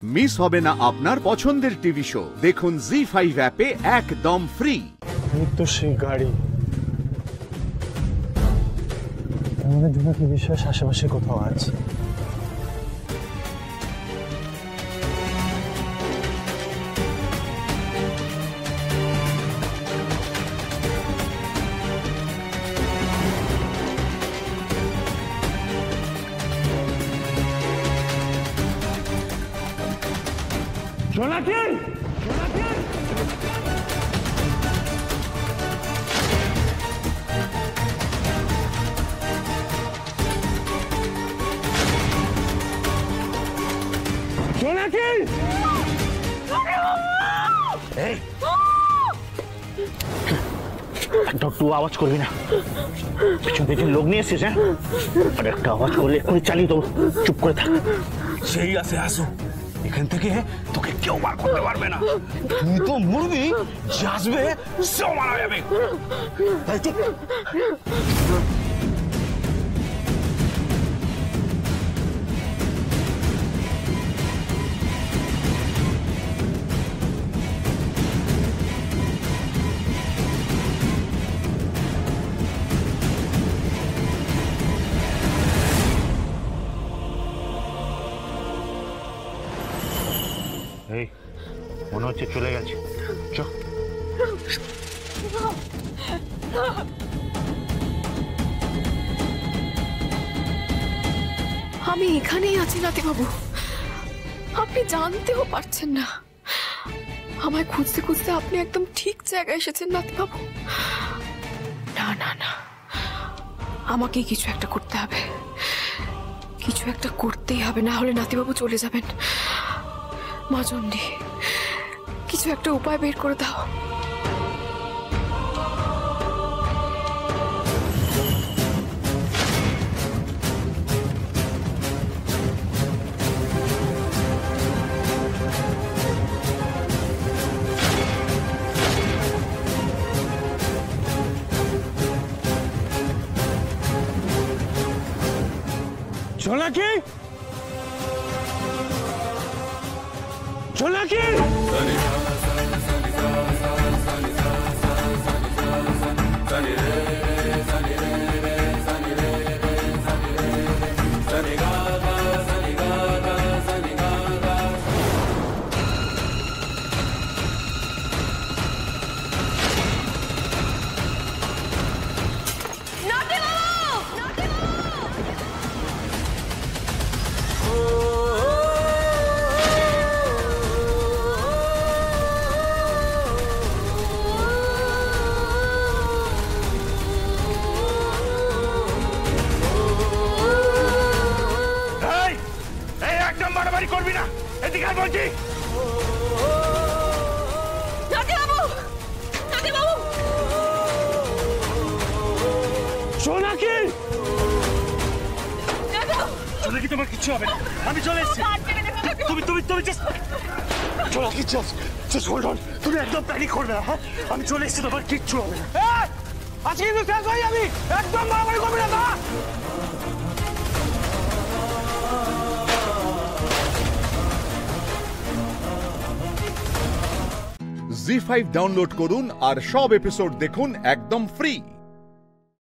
Miss হবে না আপনার পছন্দের টিভি শো। দেখুন জি5 অ্যাপে একদম ফ্রি। তো সেই গাড়ি আমাদের দুটোকে বিশ্বাস আশেপাশে কোথাও আছে। একটু আওয়াজ করবি না, পেছন পেছন লোক নিয়ে এসেছিস। হ্যাঁ, আর একটা আওয়াজ করলে এক্ষুনি চালিয়ে দেবো। চুপ করে থাক। সেই আসে আসো, এখান থেকে তোকে কেউ বার করতে পারবে না। তুই তো মরবি, যে আসবে সেও মারা যাবে। তাই চুপ। এই মনে হচ্ছে চলে গেছে। চ। আমি এখানেই আছি নাতিবাবু, আপনি জানতেও পারছেন না। আমায় খুঁজতে খুঁজতে আপনি একদম ঠিক জায়গায় এসেছেন নাতিবাবু। না না না, আমাকে কিছু একটা করতে হবে, কিছু একটা করতেই হবে, না হলে নাতিবাবু চলে যাবেন। মা চণ্ডী, কিছু একটা উপায় বের করে দাও। জোনাকি, জোনাকি, মারামারি করবি না, এদিকে আয় বলছি। নাতিবাবু, নাতিবাবু, জোনাকি, জোনাকি, তোমার কিচ্ছু হবে না, আমি চলে এসেছি। তুমি তুমি তুমি জোনাকি, just hold on, তুমি একদম প্যানিক করবে না। হ্যাঁ, আমি চলে এসেছি, তোমার কিচ্ছু হবে না। আজকে কিন্তু শেষ হয়ে যাবি, একদম মারামারি করবি না। জি5 ডাউনলোড করুন আর সব এপিসোড দেখুন একদম ফ্রি।